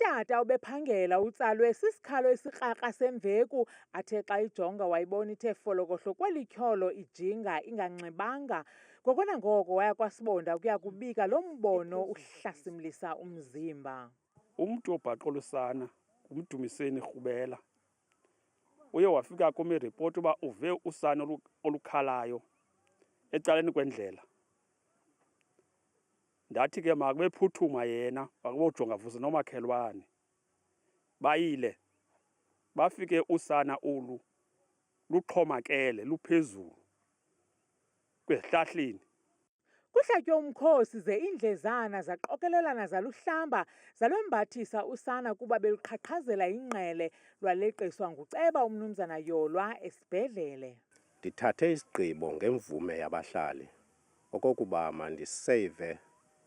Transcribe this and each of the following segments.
Utata obephangela utsalwe sisikhalo esikraka semveku athe xa ijonga wayibona ithe folokohlo kweli tyholo ijinga inganxibanga. Ngoko nangoko waya kwaSibonda ukuya kubika lo mbono uhlasimlisa umzimba. Umntu obhaqula usana nguMdumiseni Rhubela uye wafika kum iripoti uba uve usana olukhalayo ecaleni kwendlela. Ndathi ke makebephuthuma yena wakubojonga vuza nomakhelwane. Bayile bafike usana olu luxhomakele luphezulu kwezihlahleni. Kuhlatywe umkhosi ze iindlezana zaqokelelana zaluhlamba zalwembathisa usana kuba beluqhaqhazela ingqele lwaleqiswa nguceba umnumzana Yolwa esibhedlele. Ndithathe isigqibo ngemvume yabahlali okokuba mandiseyve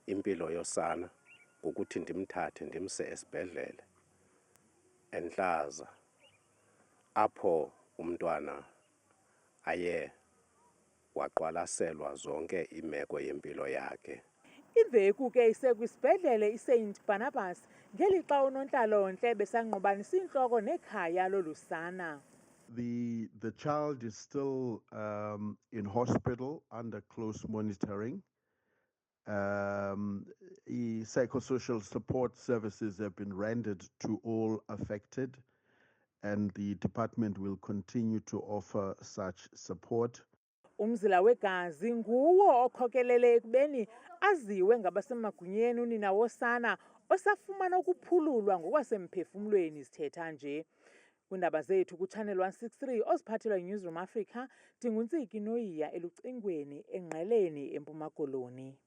impilo yosana ngokuthi ndimthathe ndimse esibhedlele eNhlaza apho umntwana aye waqwalaselwa zonke imeko yempilo yakhe. Imveku ke isekwisibhedlele iSt Barnabas ngelixa unontlalontle besangqubanisa intloko nekhaya lolusana. The child is still in hospital under close monitoring. Psychosocial support services have been rendered to all affected, and the department will continue to offer such support. Umzila wegazi nguwo okhokelele ekubeni aziwe ngabasemagunyeni unina wosana osafumana ukuphululwa ngokwasemphefumlweni sithetha nje. Kwiindaba zethu kuChannel 163 oziphathelwa yiNewsroom Africa, ndinguNtsiki Noyiya elucingweni engqeleni eMpuma Koloni.